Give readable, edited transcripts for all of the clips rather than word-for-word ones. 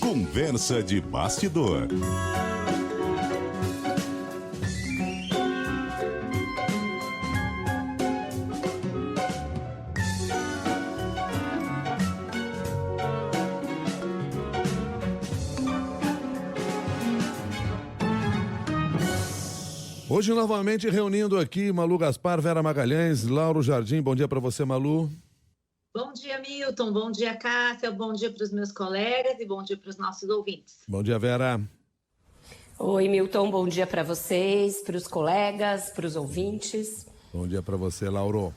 Conversa de bastidor. Hoje, novamente, reunindo aqui Malu Gaspar, Vera Magalhães, Lauro Jardim. Bom dia para você, Malu. Bom dia, Milton. Bom dia, Cássia. Bom dia para os meus colegas e bom dia para os nossos ouvintes. Bom dia, Vera. Oi, Milton. Bom dia para vocês, para os colegas, para os ouvintes. Bom dia para você, Lauro.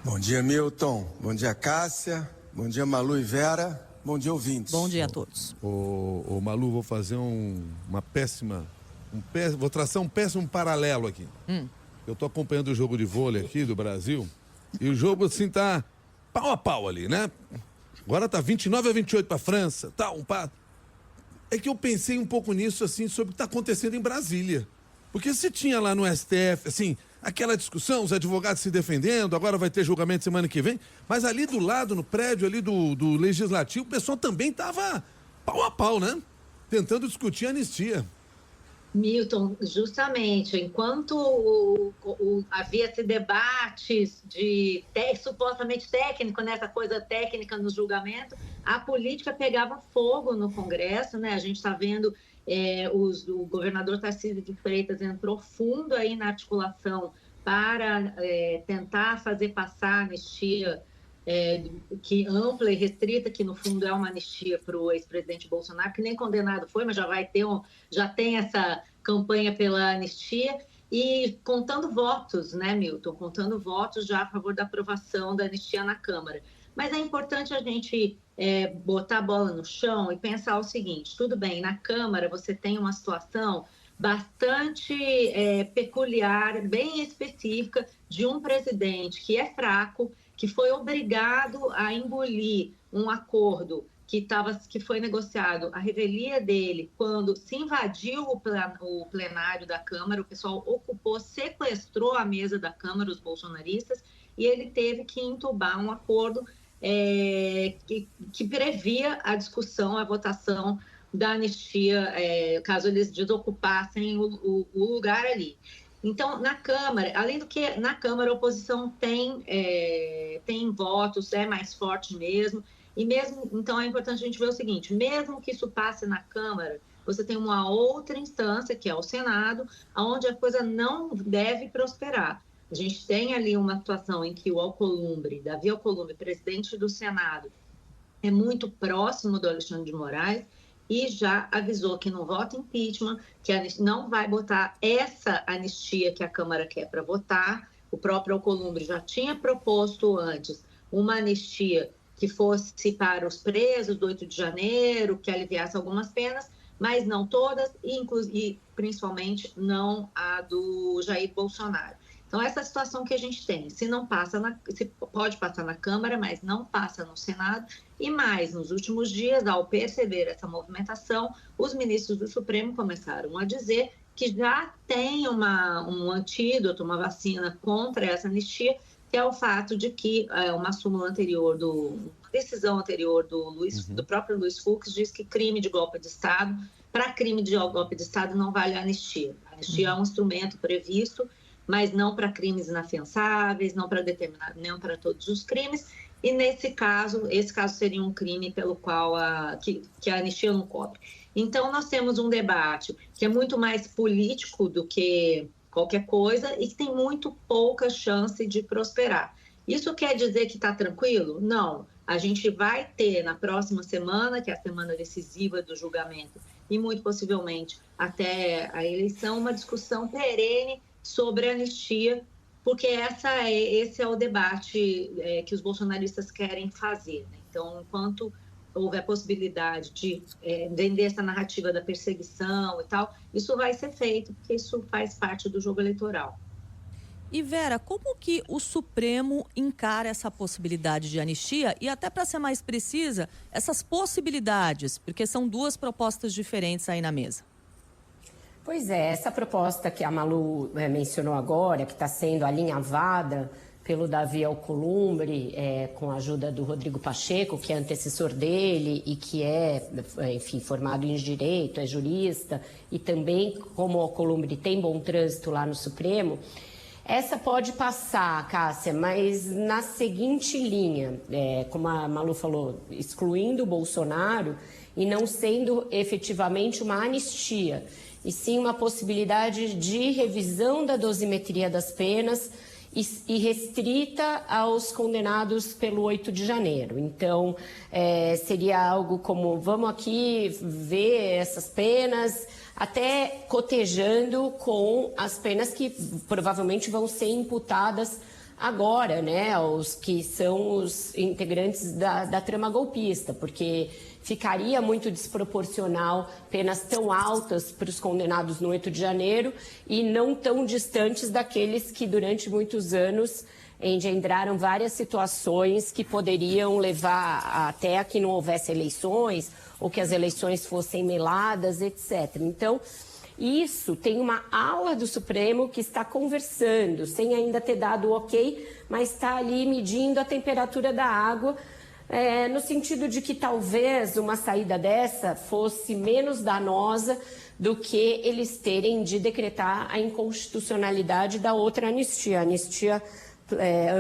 Bom dia, Milton. Bom dia, Cássia. Bom dia, Malu e Vera. Bom dia, ouvintes. Bom dia a todos. Ô, Malu, vou fazer vou traçar um péssimo paralelo aqui. Eu tô acompanhando o jogo de vôlei aqui do Brasil e o jogo assim tá pau a pau ali, né? Agora tá 29-28 pra França, tá É que eu pensei um pouco nisso assim sobre o que tá acontecendo em Brasília. Porque se tinha lá no STF, assim, aquela discussão, os advogados se defendendo, agora vai ter julgamento semana que vem, mas ali do lado, no prédio ali do Legislativo, o pessoal também tava pau a pau, né? Tentando discutir a anistia. Milton, justamente, enquanto havia esse debates supostamente técnico, né, essa coisa técnica no julgamento, a política pegava fogo no Congresso, né? A gente está vendo o governador Tarcísio de Freitas entrou fundo aí na articulação para tentar fazer passar a anistia que ampla e restrita, que no fundo é uma anistia para o ex-presidente Bolsonaro, que nem condenado foi, mas já tem essa campanha pela anistia, e contando votos, né, Milton? Contando votos já a favor da aprovação da anistia na Câmara. Mas é importante a gente botar a bola no chão e pensar o seguinte: tudo bem, na Câmara você tem uma situação bastante peculiar, bem específica, de um presidente que é fraco, que foi obrigado a engolir um acordo que foi negociado, a revelia dele, quando se invadiu o plenário da Câmara, o pessoal sequestrou a mesa da Câmara, os bolsonaristas, e ele teve que entubar um acordo que previa a discussão, a votação da anistia, caso eles desocupassem o lugar ali. Então, na Câmara, além do que na Câmara a oposição tem votos, é mais forte mesmo, então é importante a gente ver o seguinte: mesmo que isso passe na Câmara, você tem uma outra instância, que é o Senado, onde a coisa não deve prosperar. A gente tem ali uma situação em que o Davi Alcolumbre, presidente do Senado, é muito próximo do Alexandre de Moraes, e já avisou que não vota impeachment, que não vai botar essa anistia que a Câmara quer para votar. O próprio Alcolumbre já tinha proposto antes uma anistia que fosse para os presos do 8 de janeiro, que aliviasse algumas penas, mas não todas, e principalmente não a do Jair Bolsonaro. Então, essa situação que a gente tem, se pode passar na Câmara, mas não passa no Senado, e mais, nos últimos dias, ao perceber essa movimentação, os ministros do Supremo começaram a dizer que já tem um antídoto, uma vacina contra essa anistia, que é o fato de que uma decisão anterior do próprio Luiz Fux diz que crime de golpe de Estado, para crime de golpe de Estado não vale a anistia. A anistia é um instrumento previsto, mas não para crimes inafiançáveis, não para todos os crimes, e esse caso seria um crime pelo qual que a anistia não cobre. Então, nós temos um debate que é muito mais político do que qualquer coisa e que tem muito pouca chance de prosperar. Isso quer dizer que está tranquilo? Não. A gente vai ter na próxima semana, que é a semana decisiva do julgamento, e muito possivelmente até a eleição, uma discussão perene sobre a anistia, porque esse é o debate que os bolsonaristas querem fazer, né? Então, enquanto houver a possibilidade de vender essa narrativa da perseguição e tal, isso vai ser feito, porque isso faz parte do jogo eleitoral. E Vera, como que o Supremo encara essa possibilidade de anistia e, até para ser mais precisa, essas possibilidades, porque são duas propostas diferentes aí na mesa? Pois é, essa proposta que a Malu mencionou agora, que está sendo alinhavada pelo Davi Alcolumbre, com a ajuda do Rodrigo Pacheco, que é antecessor dele e que é, enfim, formado em Direito, é jurista, e também, como o Alcolumbre tem bom trânsito lá no Supremo, essa pode passar, Cássia, mas na seguinte linha, como a Malu falou, excluindo o Bolsonaro e não sendo efetivamente uma anistia, e sim uma possibilidade de revisão da dosimetria das penas e restrita aos condenados pelo 8 de janeiro. Então, seria algo como, vamos aqui ver essas penas, até cotejando com as penas que provavelmente vão ser imputadas agora, né, aos que são os integrantes da trama golpista, porque ficaria muito desproporcional penas tão altas para os condenados no 8 de janeiro e não tão distantes daqueles que durante muitos anos engendraram várias situações que poderiam levar até a que não houvesse eleições ou que as eleições fossem meladas, etc. Então, isso tem uma ala do Supremo que está conversando, sem ainda ter dado o ok, mas está ali medindo a temperatura da água, no sentido de que talvez uma saída dessa fosse menos danosa do que eles terem de decretar a inconstitucionalidade da outra anistia, a anistia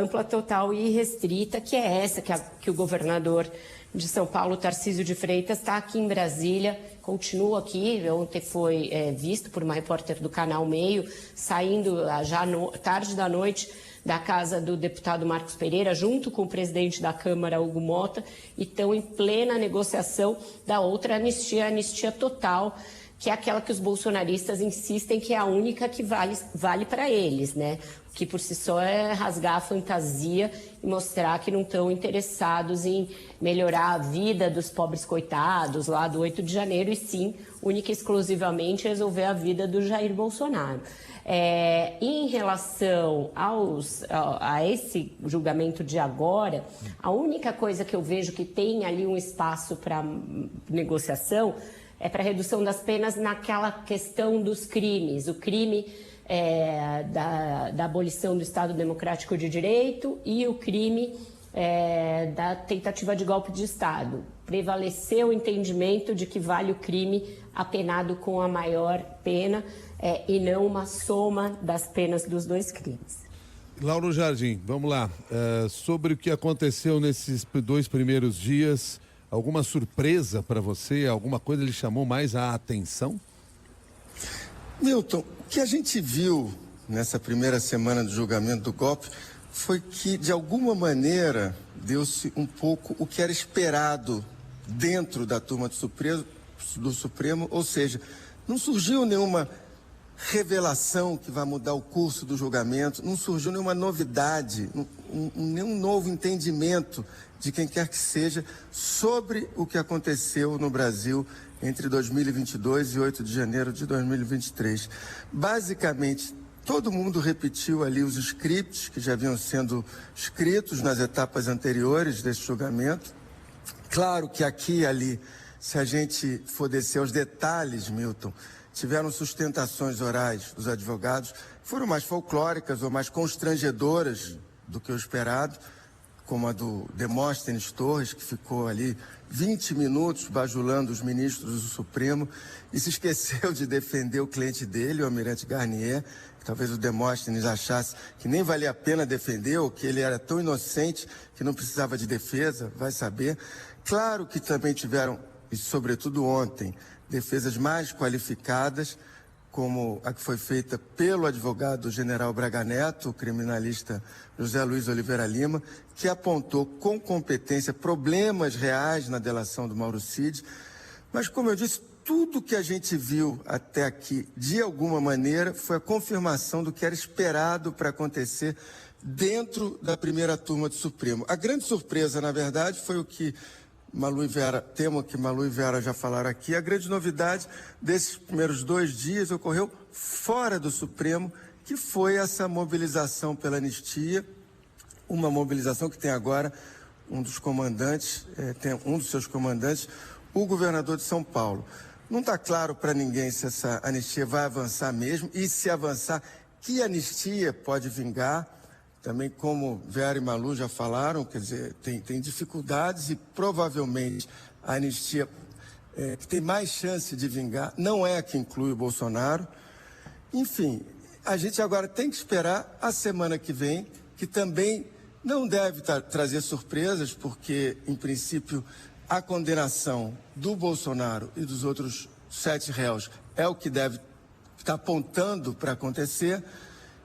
ampla, total e restrita, que é essa que o governador de São Paulo, Tarcísio de Freitas, está aqui em Brasília, continua aqui. Ontem foi visto por uma repórter do Canal Meio, saindo já tarde da noite da casa do deputado Marcos Pereira, junto com o presidente da Câmara, Hugo Mota, e estão em plena negociação da outra anistia, a anistia total, que é aquela que os bolsonaristas insistem que é a única que vale para eles, né? Que por si só é rasgar a fantasia e mostrar que não estão interessados em melhorar a vida dos pobres coitados lá do 8 de janeiro, e sim, única e exclusivamente, resolver a vida do Jair Bolsonaro. Em relação a esse julgamento de agora, a única coisa que eu vejo que tem ali um espaço para negociação é para redução das penas naquela questão dos crimes, o crime da abolição do Estado Democrático de Direito e o crime da tentativa de golpe de Estado. Prevaleceu o entendimento de que vale o crime apenado com a maior pena e não uma soma das penas dos dois crimes. Lauro Jardim, vamos lá. Sobre o que aconteceu nesses 2 primeiros dias, alguma surpresa para você? Alguma coisa lhe chamou mais a atenção? Milton, o que a gente viu nessa primeira semana do julgamento do golpe foi que, de alguma maneira, deu-se um pouco o que era esperado dentro da turma do Supremo, ou seja, não surgiu nenhuma revelação que vai mudar o curso do julgamento, não surgiu nenhuma novidade, nenhum novo entendimento de quem quer que seja sobre o que aconteceu no Brasil entre 2022 e 8 de janeiro de 2023. Basicamente, todo mundo repetiu ali os scripts que já vinham sendo escritos nas etapas anteriores desse julgamento. Claro que aqui e ali, se a gente for descer aos detalhes, Milton, tiveram sustentações orais dos advogados que foram mais folclóricas ou mais constrangedoras do que o esperado, como a do Demóstenes Torres, que ficou ali 20 minutos bajulando os ministros do Supremo e se esqueceu de defender o cliente dele, o almirante Garnier, que talvez o Demóstenes achasse que nem valia a pena defender ou que ele era tão inocente que não precisava de defesa, vai saber. Claro que também tiveram, e sobretudo ontem, defesas mais qualificadas, como a que foi feita pelo advogado general Braga Neto, o criminalista José Luiz Oliveira Lima, que apontou com competência problemas reais na delação do Mauro Cid. Mas, como eu disse, tudo que a gente viu até aqui, de alguma maneira, foi a confirmação do que era esperado para acontecer dentro da primeira turma do Supremo. A grande surpresa, na verdade, foi o que Malu e Vera, temo que Malu e Vera já falaram aqui, a grande novidade desses primeiros 2 dias ocorreu fora do Supremo, que foi essa mobilização pela anistia, uma mobilização que tem agora um dos seus comandantes, o governador de São Paulo. Não está claro para ninguém se essa anistia vai avançar mesmo e, se avançar, que anistia pode vingar. também como Vera e Malu já falaram, quer dizer, tem dificuldades e provavelmente a anistia que tem mais chance de vingar não é a que inclui o Bolsonaro. Enfim, a gente agora tem que esperar a semana que vem, que também não deve trazer surpresas, porque, em princípio, a condenação do Bolsonaro e dos outros 7 réus é o que deve estar apontando para acontecer.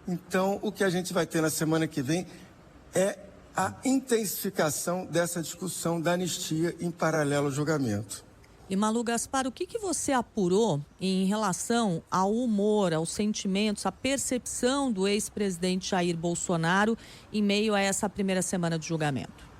Então, o que a gente vai ter na semana que vem é a intensificação dessa discussão da anistia em paralelo ao julgamento. E Malu Gaspar, o que você apurou em relação ao humor, aos sentimentos, à percepção do ex-presidente Jair Bolsonaro em meio a essa primeira semana de julgamento?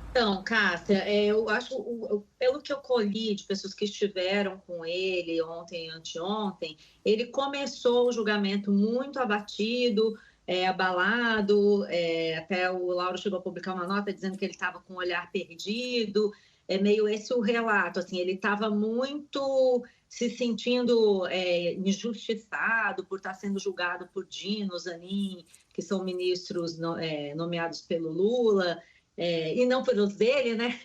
Então, Cássia, eu acho, pelo que eu colhi de pessoas que estiveram com ele ontem e anteontem, ele começou o julgamento muito abatido, abalado, até o Lauro chegou a publicar uma nota dizendo que ele estava com o olhar perdido. É meio esse o relato, assim, ele estava muito se sentindo injustiçado por estar sendo julgado por Dino, Zanin, que são ministros nomeados pelo Lula, e não pelos dele, né?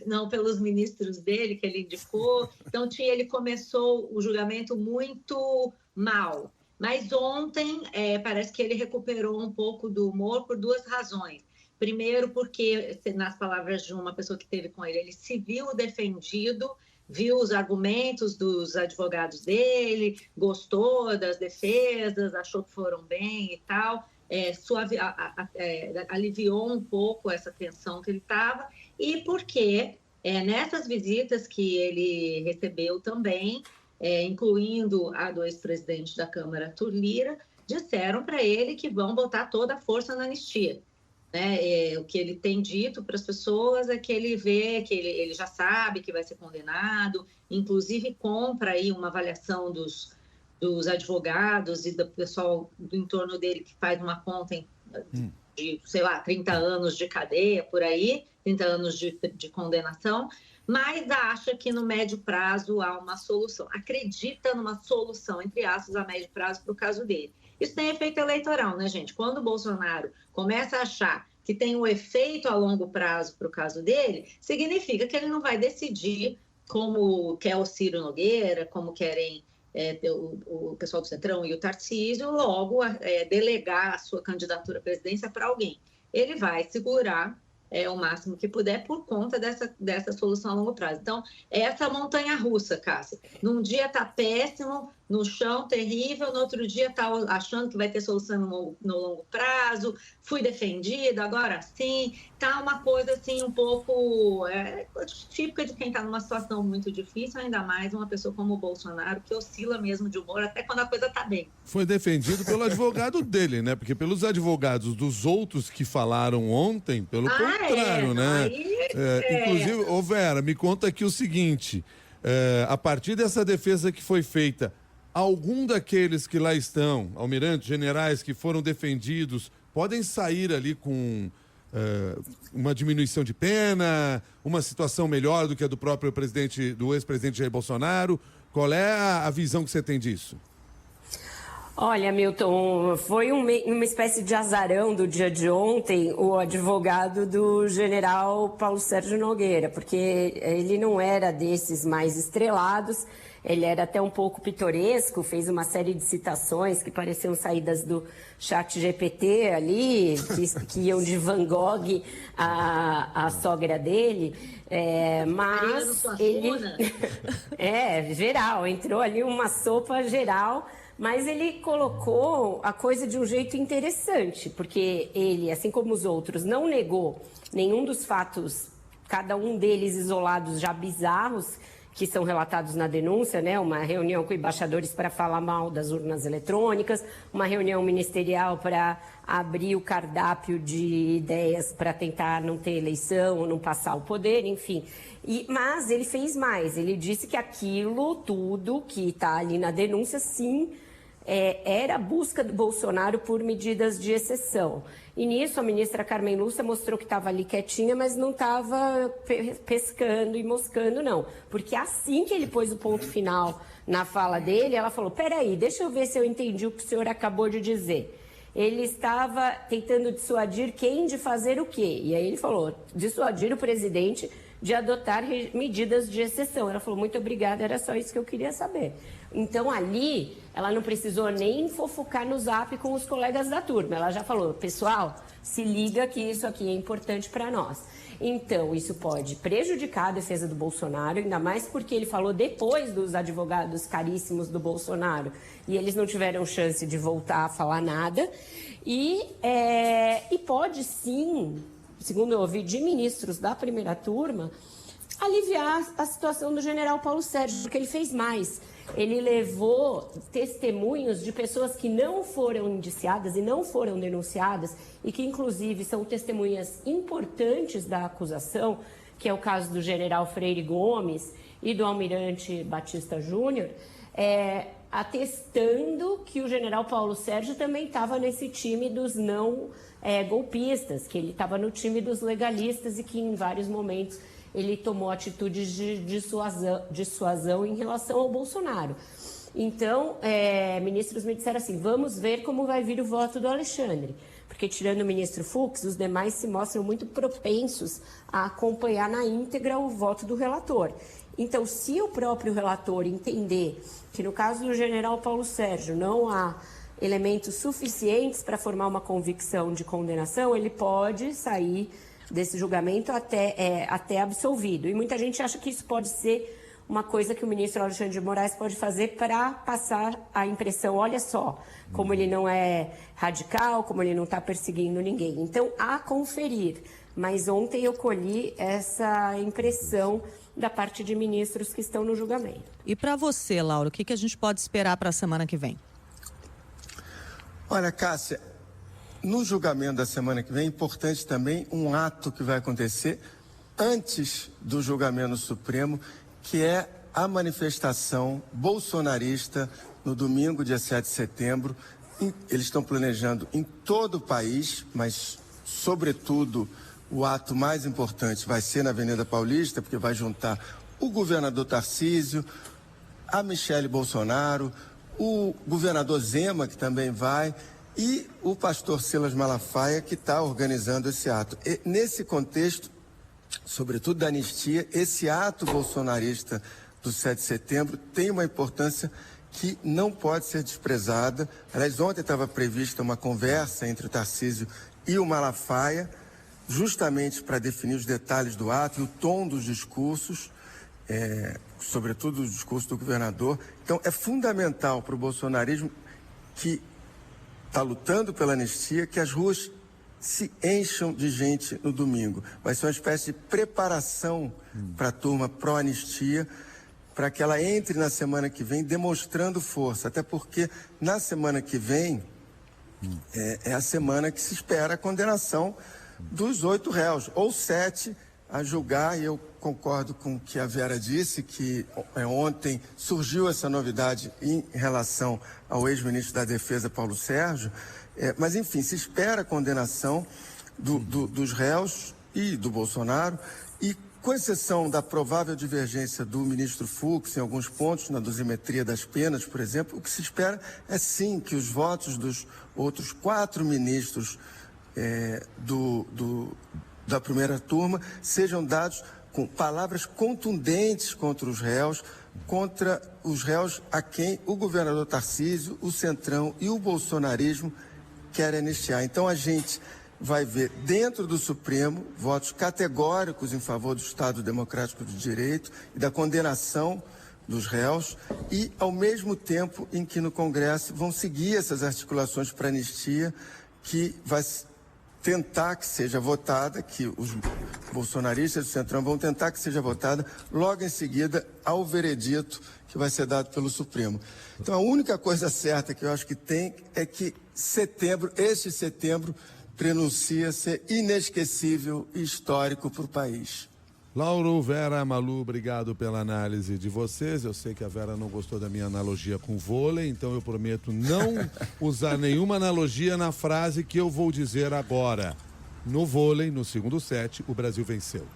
Não pelos ministros dele que ele indicou. Então, ele começou o julgamento muito mal. Mas ontem, parece que ele recuperou um pouco do humor por 2 razões. Primeiro, porque, nas palavras de uma pessoa que esteve com ele se viu defendido, viu os argumentos dos advogados dele, gostou das defesas, achou que foram bem e tal, aliviou um pouco essa tensão que ele estava, e porque nessas visitas que ele recebeu também, incluindo a do ex-presidente da Câmara, Arthur Lira, disseram para ele que vão botar toda a força na anistia. O que ele tem dito para as pessoas é que ele vê, que ele já sabe que vai ser condenado, inclusive compra aí uma avaliação dos advogados e do pessoal do entorno dele que faz uma conta de, sei lá, 30 anos de cadeia, por aí, 30 anos de condenação, mas acha que no médio prazo há uma solução, acredita numa solução, entre aspas, a médio prazo para o caso dele. Isso tem efeito eleitoral, né, gente? Quando o Bolsonaro começa a achar que tem um efeito a longo prazo para o caso dele, significa que ele não vai decidir como quer o Ciro Nogueira, como querem o pessoal do Centrão e o Tarcísio, logo delegar a sua candidatura à presidência para alguém. Ele vai segurar o máximo que puder por conta dessa solução a longo prazo. Então, essa montanha-russa, Cássia. Num dia está péssimo, no chão terrível, no outro dia está achando que vai ter solução no longo prazo, fui defendido, agora sim. Está uma coisa assim um pouco típica de quem está numa situação muito difícil, ainda mais uma pessoa como o Bolsonaro, que oscila mesmo de humor até quando a coisa está bem. Foi defendido pelo advogado dele, né? Porque pelos advogados dos outros que falaram ontem, pelo contrário, né? Inclusive, Vera, me conta aqui o seguinte, a partir dessa defesa que foi feita, algum daqueles que lá estão, almirantes, generais que foram defendidos, podem sair ali com uma diminuição de pena, uma situação melhor do que a do próprio do ex-presidente Jair Bolsonaro? Qual é a visão que você tem disso? Olha, Milton, foi uma espécie de azarão do dia de ontem o advogado do general Paulo Sérgio Nogueira, porque ele não era desses mais estrelados, ele era até um pouco pitoresco, fez uma série de citações que pareciam saídas do ChatGPT ali, que iam de Van Gogh à sogra dele, mas ele... geral, entrou ali uma sopa geral. Mas ele colocou a coisa de um jeito interessante, porque ele, assim como os outros, não negou nenhum dos fatos, cada um deles isolados já bizarros, que são relatados na denúncia, né? Uma reunião com embaixadores para falar mal das urnas eletrônicas, uma reunião ministerial para abrir o cardápio de ideias para tentar não ter eleição ou não passar o poder, enfim. Mas ele fez mais, ele disse que aquilo tudo que está ali na denúncia, sim, era a busca do Bolsonaro por medidas de exceção. E nisso a ministra Carmen Lúcia mostrou que estava ali quietinha, mas não estava pescando e moscando, não. Porque assim que ele pôs o ponto final na fala dele, ela falou, peraí, deixa eu ver se eu entendi o que o senhor acabou de dizer. ele estava tentando dissuadir quem de fazer o quê? E aí ele falou, dissuadir o presidente de adotar medidas de exceção. Ela falou, muito obrigada, era só isso que eu queria saber. Então, ali, ela não precisou nem fofocar no Zap com os colegas da turma. Ela já falou, pessoal, se liga que isso aqui é importante para nós. Então, isso pode prejudicar a defesa do Bolsonaro, ainda mais porque ele falou depois dos advogados caríssimos do Bolsonaro e eles não tiveram chance de voltar a falar nada. E pode sim, segundo eu ouvi de ministros da primeira turma, aliviar a situação do general Paulo Sérgio, porque ele fez mais. Ele levou testemunhos de pessoas que não foram indiciadas e não foram denunciadas e que, inclusive, são testemunhas importantes da acusação, que é o caso do general Freire Gomes e do almirante Batista Júnior, atestando que o general Paulo Sérgio também estava nesse time dos não golpistas, que ele estava no time dos legalistas e que, em vários momentos, ele tomou atitudes de dissuasão em relação ao Bolsonaro. Então, ministros me disseram assim, vamos ver como vai vir o voto do Alexandre, porque tirando o ministro Fux, os demais se mostram muito propensos a acompanhar na íntegra o voto do relator. Então, se o próprio relator entender que no caso do general Paulo Sérgio não há elementos suficientes para formar uma convicção de condenação, ele pode sair desse julgamento até absolvido. E muita gente acha que isso pode ser uma coisa que o ministro Alexandre de Moraes pode fazer para passar a impressão, olha só, como ele não é radical, como ele não está perseguindo ninguém. Então, a conferir. Mas ontem eu colhi essa impressão da parte de ministros que estão no julgamento. E para você, Laura, o que a gente pode esperar para a semana que vem? Olha, Cássia, no julgamento da semana que vem, é importante também um ato que vai acontecer antes do julgamento no Supremo, que é a manifestação bolsonarista no domingo, dia 7 de setembro. Eles estão planejando em todo o país, mas, sobretudo, o ato mais importante vai ser na Avenida Paulista, porque vai juntar o governador Tarcísio, a Michele Bolsonaro, o governador Zema, que também vai, e o pastor Silas Malafaia, que está organizando esse ato. E, nesse contexto, sobretudo da anistia, esse ato bolsonarista do 7 de setembro tem uma importância que não pode ser desprezada. Aliás, ontem estava prevista uma conversa entre o Tarcísio e o Malafaia, justamente para definir os detalhes do ato e o tom dos discursos, sobretudo o discurso do governador. Então, é fundamental para o bolsonarismo, que está lutando pela anistia, que as ruas se encham de gente no domingo. Vai ser uma espécie de preparação para a turma pró-anistia, para que ela entre na semana que vem demonstrando força. Até porque na semana que vem é a semana que se espera a condenação dos 8 réus, ou 7 a julgar, e eu concordo com o que a Vera disse, que ontem surgiu essa novidade em relação ao ex-ministro da Defesa, Paulo Sérgio, mas enfim, se espera a condenação dos réus e do Bolsonaro, e com exceção da provável divergência do ministro Fux em alguns pontos, na dosimetria das penas, por exemplo, o que se espera é sim que os votos dos outros 4 ministros da primeira turma sejam dados com palavras contundentes contra os réus a quem o governador Tarcísio, o Centrão e o bolsonarismo querem anistiar. Então a gente vai ver dentro do Supremo votos categóricos em favor do Estado Democrático de Direito e da condenação dos réus, e ao mesmo tempo em que no Congresso vão seguir essas articulações para anistia, que vai tentar que seja votada, que os bolsonaristas do Centrão vão tentar que seja votada logo em seguida ao veredito que vai ser dado pelo Supremo. Então a única coisa certa que eu acho que tem é que este setembro prenuncia ser inesquecível e histórico para o país. Lauro, Vera, Malu, obrigado pela análise de vocês. Eu sei que a Vera não gostou da minha analogia com vôlei, então eu prometo não usar nenhuma analogia na frase que eu vou dizer agora. No vôlei, no segundo set, o Brasil venceu.